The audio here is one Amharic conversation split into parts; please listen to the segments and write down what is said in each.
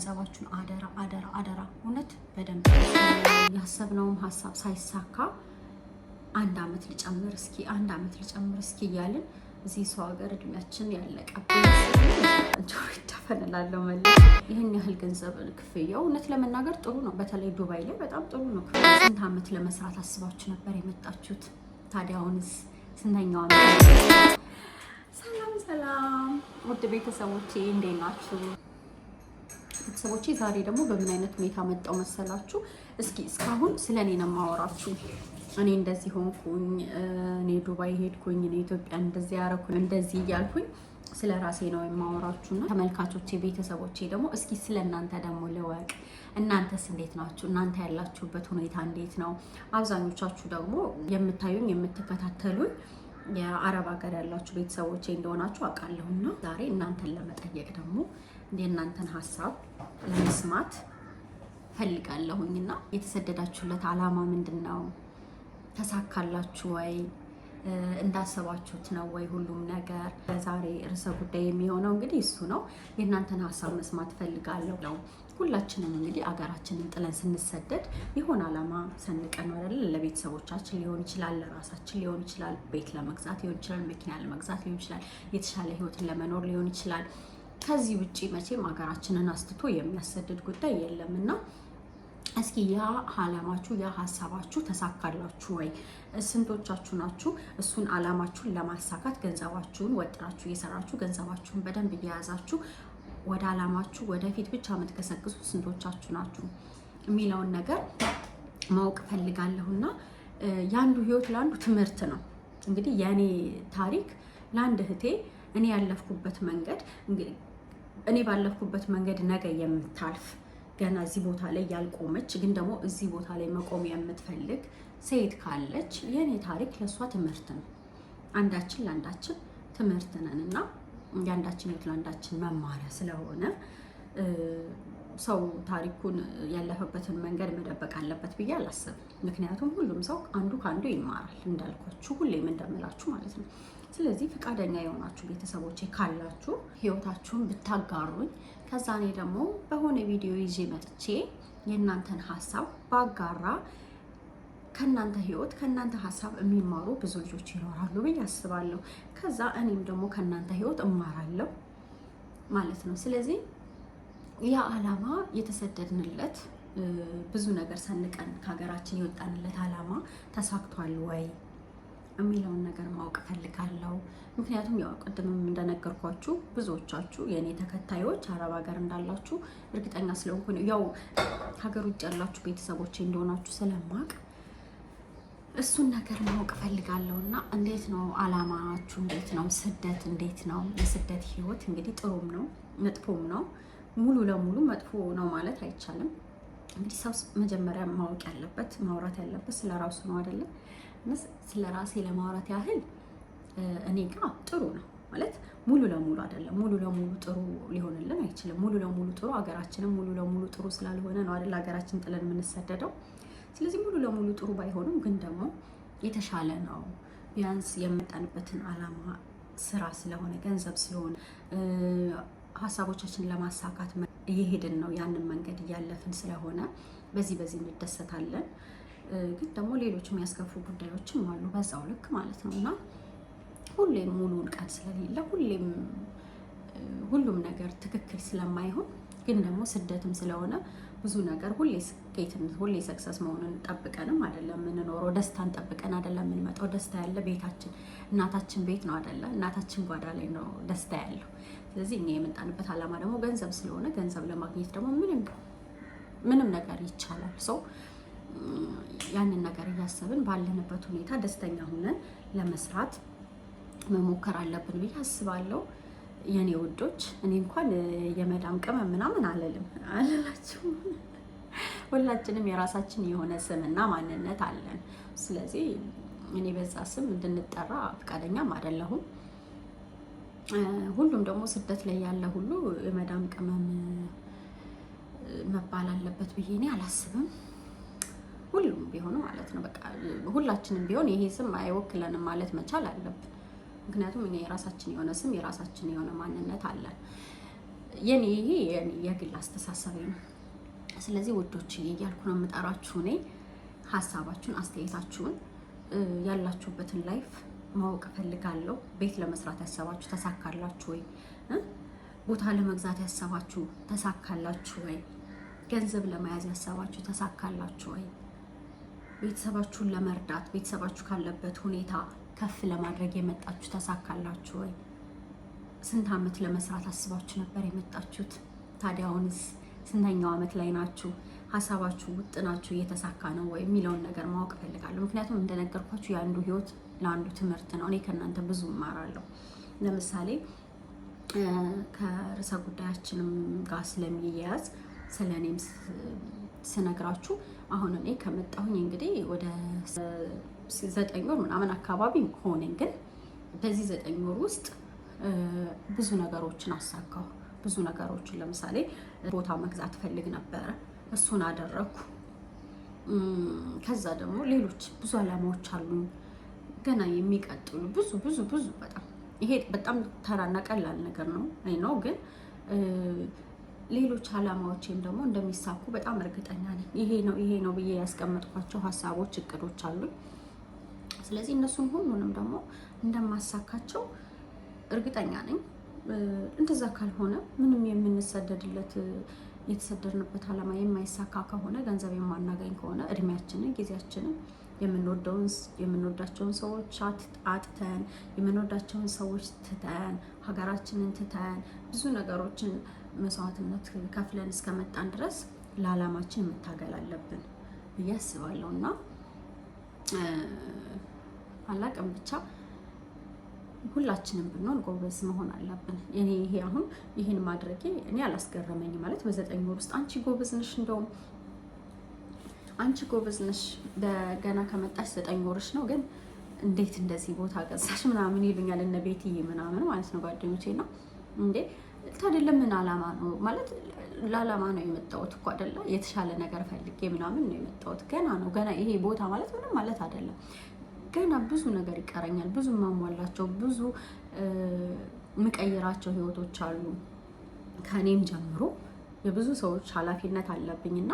ገንዘባችሁን አደራ አደራ አደራ እውነት በደንብ ያሰብነውም ሀሳብ ሳይሳካ አንድ አመት ልጨምር እስኪ እያልን እዚህ ሰው ሀገር እድሜያችን ያለቀብን ጆሮ ተፈነላለው ማለት ይሄን ያህል ገንዘብ ክፍያው እውነት ለመናገር ጥሩ ነው። በተለይ ዱባይ ላይ በጣም ጥሩ ነው። ስንት አመት ለመስራት አስባችሁ ነበር የመጣችሁት? ታዲያ አሁንስ ስንተኛው አመት? ሰላም ውድ ቤተሰቦቼ እንዴት ናችሁ? ቤተሰቦቼ ዛሬ ደግሞ በምን አይነት ሁኔታ መጣው መሰላችሁ? እስኪ እስካሁን ስለኔ ነው የማወራችሁ። እኔ እንደዚህ ሆንኩኝ፣ እኔ ዱባይ ሄድኩኝ፣ እኔ ኢትዮጵያ እንደዚህ ያረኩኝ፣ እንደዚህ እያልኩኝ ስለ ራሴ ነው የማወራችሁና ተመልካቾቼ ቤተሰቦቼ ደግሞ እስኪ ስለ እናንተ ደግሞ ልወቅ። እናንተስ እንዴት ናችሁ? እናንተ ያላችሁበት ሁኔታ እንዴት ነው? አብዛኞቻችሁ ደግሞ የምታዩኝ የምትከታተሉኝ የአረብ ሀገር ያላችሁ ቤተሰቦቼ እንደሆናችሁ አውቃለሁና ዛሬ እናንተን ለመጠየቅ ደግሞ የእናንተን ሀሳብ ለመስማት ፈልጋለሁኝና የተሰደዳችሁለት አላማ ምንድነው? ተሳካላችሁ ወይ? እንዳሰባችሁት ነው ወይ ሁሉም ነገር? ዛሬ ርዕሰ ጉዳይ የሚሆነው እንግዲህ እሱ ነው። የእናንተን ሀሳብ መስማት ፈልጋለሁ። ሁላችንም እንግዲህ አገራችንን ጥለን ስንሰደድ የሆነ አላማ ሰንቀን ነው አይደል? ለቤተሰቦቻችን ሊሆን ይችላል፣ ለራሳችን ሊሆን ይችላል፣ ቤት ለመግዛት ሊሆን ይችላል፣ መኪና ለመግዛት ሊሆን ይችላል፣ የተሻለ ህይወትን ለመኖር ሊሆን ይችላል። ከዚህ ውጪ መቼም አገራችንን አስትቶ የሚያሰድድ ጉዳይ የለምና እስኪ ያ አላማችሁ ያ ሀሳባችሁ ተሳካላችሁ ወይ? ስንቶቻችሁ ናችሁ እሱን አላማችሁን ለማሳካት ገንዘባችሁን ወጥራችሁ እየሰራችሁ ገንዘባችሁን በደንብ እየያዛችሁ ወደ አላማችሁ ወደፊት ብቻ የምትገሰግሱ ስንቶቻችሁ ናችሁ የሚለውን ነገር ማወቅ ፈልጋለሁና ያንዱ ህይወት ለአንዱ ትምህርት ነው። እንግዲህ የኔ ታሪክ ለአንድ እህቴ እኔ ያለፍኩበት መንገድ እንግዲህ እኔ ባለፍኩበት መንገድ ነገ የምታልፍ ገና እዚህ ቦታ ላይ ያልቆመች ግን ደግሞ እዚህ ቦታ ላይ መቆም የምትፈልግ ሴት ካለች የኔ ታሪክ ለሷ ትምህርት ነው። አንዳችን ለአንዳችን ትምህርት ነንና ያንዳችን ህይወት ለአንዳችን መማሪያ ስለሆነ ሰው ታሪኩን ያለፈበትን መንገድ መደበቅ አለበት ብዬ አላስብም። ምክንያቱም ሁሉም ሰው አንዱ ከአንዱ ይማራል እንዳልኳችሁ ሁሌም እንደምላችሁ ማለት ነው። ስለዚህ ፈቃደኛ የሆናችሁ ቤተሰቦቼ ካላችሁ ህይወታችሁን ብታጋሩኝ፣ ከዛ እኔ ደግሞ በሆነ ቪዲዮ ይዤ መጥቼ የእናንተን ሀሳብ ባጋራ ከእናንተ ህይወት ከእናንተ ሀሳብ የሚማሩ ብዙ ልጆች ይኖራሉ ብዬ አስባለሁ። ከዛ እኔም ደግሞ ከእናንተ ህይወት እማራለሁ ማለት ነው። ስለዚህ ያ አላማ የተሰደድንለት ብዙ ነገር ሰንቀን ከሀገራችን የወጣንለት አላማ ተሳክቷል ወይ የሚለውን ነገር ማወቅ ፈልጋለሁ። ምክንያቱም ያው ቅድምም እንደነገርኳችሁ ብዙዎቻችሁ የኔ ተከታዮች አረብ ሀገር እንዳላችሁ እርግጠኛ ስለሆንኩ ነው። ያው ሀገር ውጭ ያላችሁ ቤተሰቦቼ እንደሆናችሁ ስለማቅ እሱን ነገር ማወቅ ፈልጋለሁና እንዴት ነው አላማችሁ? እንዴት ነው ስደት? እንዴት ነው የስደት ህይወት? እንግዲህ ጥሩም ነው መጥፎም ነው። ሙሉ ለሙሉ መጥፎ ነው ማለት አይቻልም። እንግዲህ ሰው መጀመሪያ ማወቅ ያለበት ማውራት ያለበት ስለራሱ ነው አይደለም? ስለ ራሴ ለማውራት ያህል እኔ ጋር ጥሩ ነው ማለት ሙሉ ለሙሉ አይደለም። ሙሉ ለሙሉ ጥሩ ሊሆንልን አይችልም። ሙሉ ለሙሉ ጥሩ ሀገራችንም ሙሉ ለሙሉ ጥሩ ስላልሆነ ነው አይደል ሀገራችን ጥለን የምንሰደደው። ስለዚህ ሙሉ ለሙሉ ጥሩ ባይሆንም ግን ደግሞ የተሻለ ነው። ቢያንስ የመጣንበትን አላማ ስራ ስለሆነ ገንዘብ ስለሆነ ሀሳቦቻችንን ለማሳካት እየሄድን ነው። ያንን መንገድ እያለፍን ስለሆነ በዚህ እንደሰታለን። ግን ደግሞ ሌሎች የሚያስከፉ ጉዳዮችም አሉ በዛው ልክ ማለት ነው። እና ሁሌም ሙሉን ቀን ስለሌለ ሁሉም ነገር ትክክል ስለማይሆን ግን ደግሞ ስደትም ስለሆነ ብዙ ነገር ሁሌ ስኬትን ሁሌ ሰክሰስ መሆኑን ጠብቀንም አይደለም የምንኖረው። ደስታን ጠብቀን አይደለም የምንመጣው። ደስታ ያለ ቤታችን እናታችን ቤት ነው አይደለ? እናታችን ጓዳ ላይ ነው ደስታ ያለው። ስለዚህ እኛ የመጣንበት አላማ ደግሞ ገንዘብ ስለሆነ ገንዘብ ለማግኘት ደግሞ ምንም ነገር ይቻላል። ሰው ያንን ነገር እያሰብን ባለንበት ሁኔታ ደስተኛ ሆነን ለመስራት መሞከር አለብን ብዬ አስባለሁ። የኔ ውዶች እኔ እንኳን የመዳም ቅመም ምናምን አልላችሁም። ሁላችንም የራሳችን የሆነ ስምና ማንነት አለን። ስለዚህ እኔ በዛ ስም እንድንጠራ ፈቃደኛም አይደለሁም። ሁሉም ደግሞ ስደት ላይ ያለ ሁሉ የመዳም ቅመም መባል አለበት ብዬ እኔ አላስብም። ሁሉም ቢሆኑ ማለት ነው በቃ ሁላችንም ቢሆን ይሄ ስም አይወክለንም ማለት መቻል አለብን። ምክንያቱም እኛ የራሳችን የሆነ ስም የራሳችን የሆነ ማንነት አለን። ይሄ የግል አስተሳሰቤ ነው። ስለዚህ ውዶች እያልኩ ነው የምጠራችሁ። እኔ ሀሳባችሁን፣ አስተያየታችሁን፣ ያላችሁበትን ላይፍ ማወቅ እፈልጋለሁ። ቤት ለመስራት ያሰባችሁ ተሳካላችሁ ወይ? ቦታ ለመግዛት ያሰባችሁ ተሳካላችሁ ወይ? ገንዘብ ለመያዝ ያሰባችሁ ተሳካላችሁ ወይ? ቤተሰባችሁን ለመርዳት ቤተሰባችሁ ካለበት ሁኔታ ከፍ ለማድረግ የመጣችሁ ተሳካላችሁ ወይ? ስንት ዓመት ለመስራት አስባችሁ ነበር የመጣችሁት? ታዲያ አሁንስ ስንተኛው ዓመት ላይ ናችሁ? ሀሳባችሁ ውጥናችሁ እየተሳካ ነው ወይ የሚለውን ነገር ማወቅ እፈልጋለሁ። ምክንያቱም እንደነገርኳችሁ የአንዱ ህይወት ለአንዱ ትምህርት ነው። እኔ ከእናንተ ብዙ እማራለሁ። ለምሳሌ ከርዕሰ ጉዳያችንም ጋር ስለሚያያዝ ስለ እኔም ስነግራችሁ አሁን እኔ ከመጣሁኝ እንግዲህ ወደ 9 ወር ምናምን አካባቢ ሆነኝ። ግን በዚህ 9 ወር ውስጥ ብዙ ነገሮችን አሳካሁ። ብዙ ነገሮችን ለምሳሌ ቦታ መግዛት ፈልግ ነበረ፣ እሱን አደረኩ። ከዛ ደግሞ ሌሎች ብዙ አላማዎች አሉኝ ገና የሚቀጥሉ ብዙ ብዙ ብዙ። በጣም ይሄ በጣም ተራና ቀላል ነገር ነው ነው፣ ግን ሌሎች አላማዎችም ደግሞ እንደሚሳኩ በጣም እርግጠኛ ነኝ። ይሄ ነው ብዬ ያስቀመጥኳቸው ሀሳቦች፣ እቅዶች አሉኝ። ስለዚህ እነሱን ሁሉንም ደግሞ እንደማሳካቸው እርግጠኛ ነኝ። እንደዛ ካልሆነ ምንም የምንሰደድለት የተሰደድንበት አላማ የማይሳካ ከሆነ ገንዘብ የማናገኝ ከሆነ እድሜያችንን ጊዜያችንን የምንወዳቸውን ሰዎች አጥተን የምንወዳቸውን ሰዎች ትተን ሀገራችንን ትተን ብዙ ነገሮችን መስዋዕትነት ከፍለን እስከመጣን ድረስ ለዓላማችን መታገል አለብን ብዬ አስባለሁ። እና አላቅም ብቻ ሁላችንም ብንሆን ጎበዝ መሆን አለብን። ይሄ አሁን ይህን ማድረጌ እኔ አላስገረመኝ ማለት በ9 ወር ውስጥ አንቺ ጎበዝ ነሽ፣ እንደውም አንቺ ጎበዝ ነሽ ገና ከመጣሽ 9 ወርሽ ነው፣ ግን እንዴት እንደዚህ ቦታ ገዛሽ ምናምን ይሉኛል እነ ቤትዬ ምናምን ማለት ነው ጓደኞቼ። ነው እንዴ ታዲያ ለምን አላማ ነው ማለት ለዓላማ ነው የመጣሁት እኮ አይደለ? የተሻለ ነገር ፈልጌ ምናምን ነው የመጣሁት። ገና ነው ገና ይሄ ቦታ ማለት ምንም ማለት አይደለም። ገና ብዙ ነገር ይቀረኛል። ብዙ ማሟላቸው ብዙ ምቀይራቸው ህይወቶች አሉ። ከኔም ጀምሮ የብዙ ሰዎች ኃላፊነት አለብኝና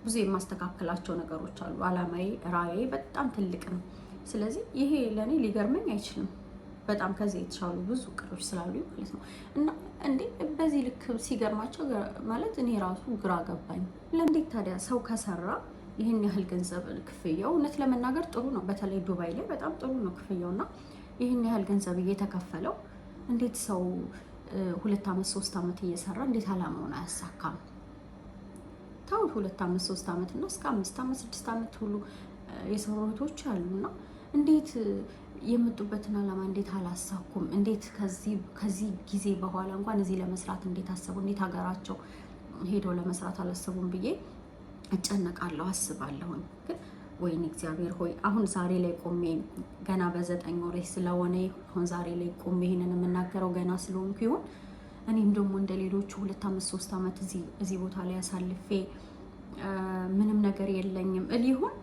ብዙ የማስተካከላቸው ነገሮች አሉ። አላማዬ ራዕዬ በጣም ትልቅ ነው። ስለዚህ ይሄ ለኔ ሊገርመኝ አይችልም። በጣም ከዚህ የተሻሉ ብዙ እቅዶች ስላሉ ማለት ነው። እና እንዴ በዚህ ልክ ሲገርማቸው ማለት እኔ ራሱ ግራ ገባኝ። ለእንዴት ታዲያ ሰው ከሰራ ይህን ያህል ገንዘብ ክፍያው እውነት ለመናገር ጥሩ ነው። በተለይ ዱባይ ላይ በጣም ጥሩ ነው ክፍያውና ይህን ያህል ገንዘብ እየተከፈለው እንዴት ሰው 2 ዓመት 3 ዓመት እየሰራ እንዴት አላማውን አያሳካም? ታው 2 ዓመት 3 ዓመት እና እስከ 5 ዓመት 6 ዓመት ሁሉ የሰሩ እህቶች አሉና እንዴት የመጡበትን አላማ እንዴት አላሳኩም? እንዴት ከዚህ ጊዜ በኋላ እንኳን እዚህ ለመስራት እንዴት አሰቡ? እንዴት ሀገራቸው ሄደው ለመስራት አላሰቡም ብዬ እጨነቃለሁ፣ አስባለሁኝ። ግን ወይኔ እግዚአብሔር ሆይ አሁን ዛሬ ላይ ቆሜ ገና በ9 ወሬ ስለሆነ አሁን ዛሬ ላይ ቆሜ ይሄንን የምናገረው ገና ስለሆንኩ ይሆን እኔም ደግሞ እንደ ሌሎቹ 2 ዓመት 3 ዓመት እዚህ ቦታ ላይ አሳልፌ ምንም ነገር የለኝም ሊሆን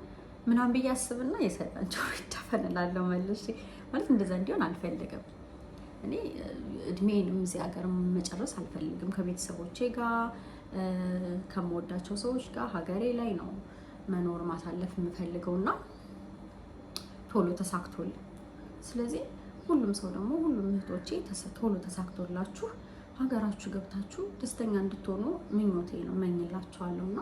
ምናምን ብዬ አስብና የሰጣቸው ይታፈንላለሁ መልሼ ማለት እንደዛ እንዲሆን አልፈልግም። እኔ እድሜንም እዚህ ሀገር መጨረስ አልፈልግም። ከቤተሰቦቼ ጋር ከምወዳቸው ሰዎች ጋር ሀገሬ ላይ ነው መኖር ማሳለፍ የምፈልገውና ቶሎ ተሳክቶልኝ። ስለዚህ ሁሉም ሰው ደግሞ ሁሉም እህቶቼ ቶሎ ተሳክቶላችሁ ሀገራችሁ ገብታችሁ ደስተኛ እንድትሆኑ ምኞቴ ነው፣ መኝላችኋለሁና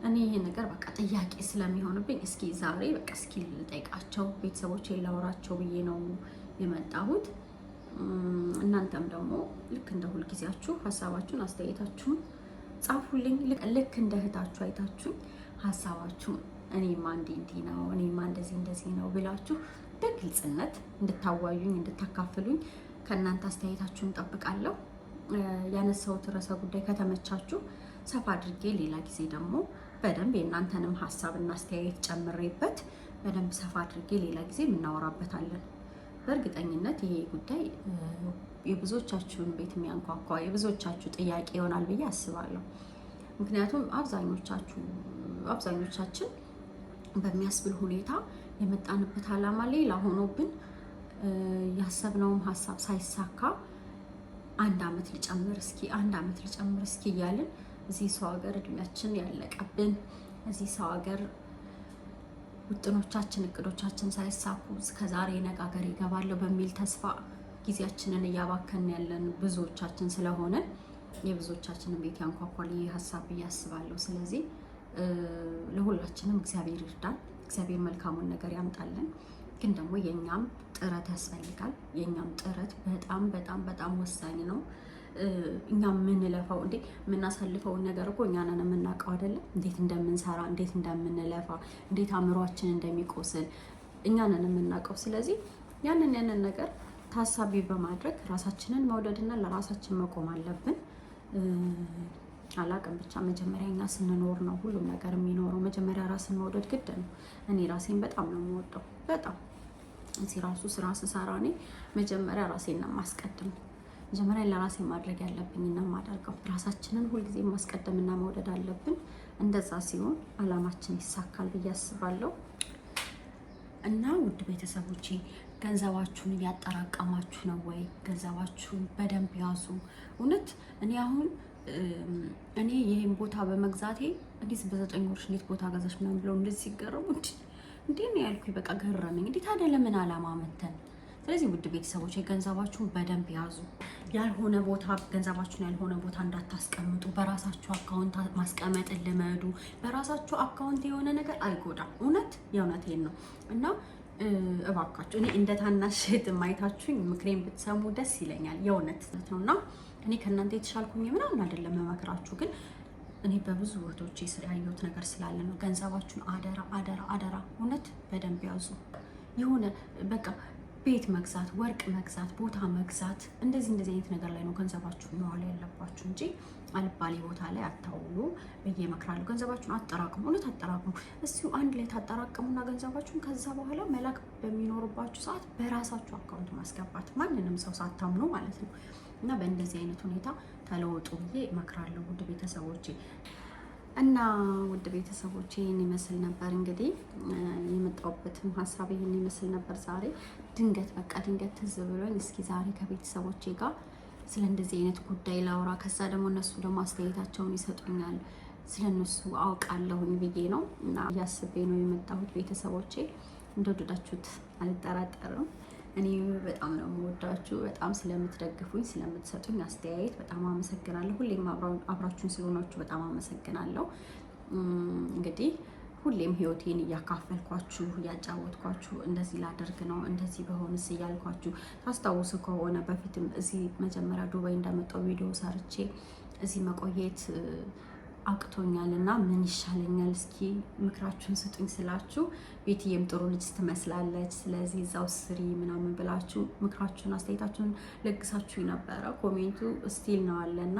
እኔ ይሄ ነገር በቃ ጥያቄ ስለሚሆንብኝ እስኪ ዛሬ በቃ እስኪ ልጠይቃቸው ቤተሰቦቼ ላወራቸው ብዬ ነው የመጣሁት። እናንተም ደግሞ ልክ እንደ ሁልጊዜያችሁ ሀሳባችሁን አስተያየታችሁን ጻፉልኝ። ልክ እንደ እህታችሁ አይታችሁ ሀሳባችሁን እኔማ እንዲህ ነው እኔማ እንደዚህ ነው ብላችሁ በግልጽነት እንድታዋዩኝ እንድታካፍሉኝ ከእናንተ አስተያየታችሁን ጠብቃለሁ። ያነሳሁት ርዕሰ ጉዳይ ከተመቻችሁ ሰፋ አድርጌ ሌላ ጊዜ ደግሞ በደንብ የእናንተንም ሀሳብና አስተያየት ጨምሬበት በደንብ ሰፋ አድርጌ ሌላ ጊዜ የምናወራበታለን። በእርግጠኝነት ይሄ ጉዳይ የብዙዎቻችሁን ቤት የሚያንኳኳ የብዙዎቻችሁ ጥያቄ ይሆናል ብዬ አስባለሁ። ምክንያቱም አብዛኞቻችን በሚያስብል ሁኔታ የመጣንበት ዓላማ ሌላ ሆኖብን ያሰብነውም ሀሳብ ሳይሳካ አንድ አመት ልጨምር እስኪ እያልን እዚህ ሰው ሀገር እድሜያችን ያለቀብን እዚህ ሰው ሀገር ውጥኖቻችን እቅዶቻችን ሳይሳኩ ከዛሬ ነገ ሀገር ይገባለሁ በሚል ተስፋ ጊዜያችንን እያባከን ያለን ብዙዎቻችን ስለሆነ የብዙዎቻችንን ቤት ያንኳኳል ይህ ሀሳብ ብዬ አስባለሁ። ስለዚህ ለሁላችንም እግዚአብሔር ይርዳን፣ እግዚአብሔር መልካሙን ነገር ያምጣልን። ግን ደግሞ የኛም ጥረት ያስፈልጋል። የኛም ጥረት በጣም በጣም በጣም ወሳኝ ነው። እኛ የምንለፋው የምናሳልፈውን ነገር እኮ እኛ ነን የምናውቀው አይደለም? እንዴት እንደምንሰራ፣ እንዴት እንደምንለፋ፣ እንዴት አእምሯችን እንደሚቆስል እኛ ነን የምናውቀው። ስለዚህ ያንን ነገር ታሳቢ በማድረግ ራሳችንን መውደድና ለራሳችን መቆም አለብን። አላቅም ብቻ መጀመሪያ እኛ ስንኖር ነው ሁሉም ነገር የሚኖረው። መጀመሪያ ራስን መውደድ ግድ ነው። እኔ ራሴን በጣም ነው የምወደው። በጣም እዚህ ራሱ ስራ ስሰራ እኔ መጀመሪያ ራሴን ነው የማስቀድም። መጀመሪያ ለራሴ ማድረግ ያለብኝና የማደርገው ራሳችንን ሁልጊዜ ማስቀደምና መውደድ አለብን። እንደዛ ሲሆን አላማችን ይሳካል ብዬ አስባለሁ። እና ውድ ቤተሰቦቼ ገንዘባችሁን እያጠራቀማችሁ ነው ወይ? ገንዘባችሁን በደንብ ያዙ። እውነት እኔ ይሄን ቦታ በመግዛቴ እንዴት በ9 ወር እንዴት ቦታ ገዛሽ ምናምን ብለው እንደዚህ ሲገረሙ እንዴ ነው ያልኩኝ። በቃ ገረመኝ። እንዴ ታዲያ ለምን አላማ መተን? ስለዚህ ውድ ቤተሰቦች ገንዘባችሁን በደንብ ያዙ። ያልሆነ ቦታ ገንዘባችሁን ያልሆነ ቦታ እንዳታስቀምጡ። በራሳችሁ አካውንት ማስቀመጥ ልመዱ። በራሳችሁ አካውንት የሆነ ነገር አይጎዳም። የእውነቴን ነው። እና እባካችሁ እኔ እንደ ታናሽ እህት ማየታችሁኝ ምክሬን ብትሰሙ ደስ ይለኛል። የእውነት ነውና እኔ ከእናንተ የተሻልኩኝ ምናምን አይደለም መመክራችሁ፣ ግን እኔ በብዙ እህቶቼ ያየሁት ነገር ስላለ ነው። ገንዘባችሁን አደራ አደራ አደራ እውነት በደንብ ያዙ። የሆነ በቃ ቤት መግዛት፣ ወርቅ መግዛት፣ ቦታ መግዛት እንደዚህ አይነት ነገር ላይ ነው ገንዘባችሁ መዋል ያለባችሁ እንጂ አልባሌ ቦታ ላይ አታውሉ ብዬ እመክራለሁ። ገንዘባችሁን አጠራቅሙ፣ እውነት አጠራቅሙ። እስኪ አንድ ላይ ታጠራቅሙና ገንዘባችሁን ከዛ በኋላ መላክ በሚኖርባችሁ ሰዓት በራሳችሁ አካውንት ማስገባት፣ ማንንም ሰው ሳታምኑ ማለት ነው። እና በእንደዚህ አይነት ሁኔታ ተለወጡ ብዬ እመክራለሁ ውድ ቤተሰቦቼ። እና ውድ ቤተሰቦቼ ይህን ይመስል ነበር እንግዲህ የመጣሁበትም ሀሳብ ይህን ይመስል ነበር። ዛሬ ድንገት ትዝ ብሎኝ እስኪ ዛሬ ከቤተሰቦቼ ጋር ስለ እንደዚህ አይነት ጉዳይ ላውራ፣ ከዛ ደግሞ እነሱ ደግሞ አስተያየታቸውን ይሰጡኛል፣ ስለ እነሱ አውቃለሁኝ ብዬ ነው እና እያስቤ ነው የመጣሁት። ቤተሰቦቼ እንደወደዳችሁት አልጠራጠርም። እኔ በጣም ነው የምወዳችሁ። በጣም ስለምትደግፉኝ ስለምትሰጡኝ አስተያየት በጣም አመሰግናለሁ። ሁሌም አብራችሁን ስለሆናችሁ በጣም አመሰግናለሁ። እንግዲህ ሁሌም ህይወቴን እያካፈልኳችሁ እያጫወትኳችሁ እንደዚህ ላደርግ ነው እንደዚህ በሆንስ እያልኳችሁ ታስታውሱ ከሆነ በፊትም እዚህ መጀመሪያ ዱባይ እንደመጣው ቪዲዮ ሰርቼ እዚህ መቆየት አቅቶኛል እና ምን ይሻለኛል እስኪ ምክራችሁን ስጡኝ ስላችሁ ቤትዬም ጥሩ ልጅ ትመስላለች፣ ስለዚህ እዛው ስሪ ምናምን ብላችሁ ምክራችሁን አስተያየታችሁን ለግሳችሁ ነበረ። ኮሜንቱ ስቲል ነው አለና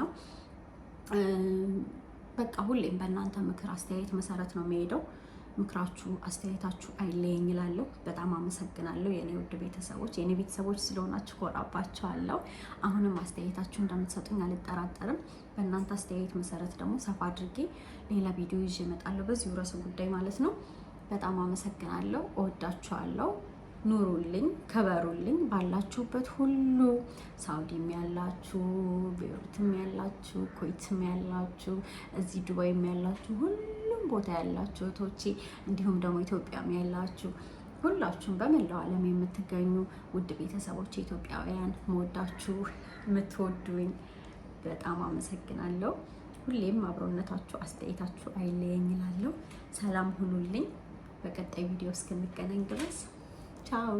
በቃ ሁሌም በእናንተ ምክር አስተያየት መሰረት ነው የሚሄደው። ምክራችሁ አስተያየታችሁ አይለየኝ እላለሁ። በጣም አመሰግናለሁ የኔ ውድ ቤተሰቦች። የኔ ቤተሰቦች ስለሆናችሁ ኮራባችኋለሁ። አሁንም አስተያየታችሁ እንደምትሰጡኝ አልጠራጠርም። በእናንተ አስተያየት መሰረት ደግሞ ሰፋ አድርጌ ሌላ ቪዲዮ ይዤ እመጣለሁ በዚሁ ርዕሰ ጉዳይ ማለት ነው። በጣም አመሰግናለሁ። እወዳችኋለሁ። ኑሩልኝ፣ ከበሩልኝ ባላችሁበት ሁሉ። ሳውዲም ያላችሁ፣ ቤሩትም ያላችሁ፣ ኩዌትም ያላችሁ፣ እዚህ ዱባይም ያላችሁ፣ ሁሉም ቦታ ያላችሁ እህቶቼ እንዲሁም ደግሞ ኢትዮጵያም ያላችሁ ሁላችሁም በመላው ዓለም የምትገኙ ውድ ቤተሰቦች ኢትዮጵያውያን መወዳችሁ የምትወዱኝ በጣም አመሰግናለሁ። ሁሌም አብሮነታችሁ አስተያየታችሁ አይለየኝ እላለሁ። ሰላም ሁኑልኝ። በቀጣይ ቪዲዮ እስክንገናኝ ድረስ ቻው።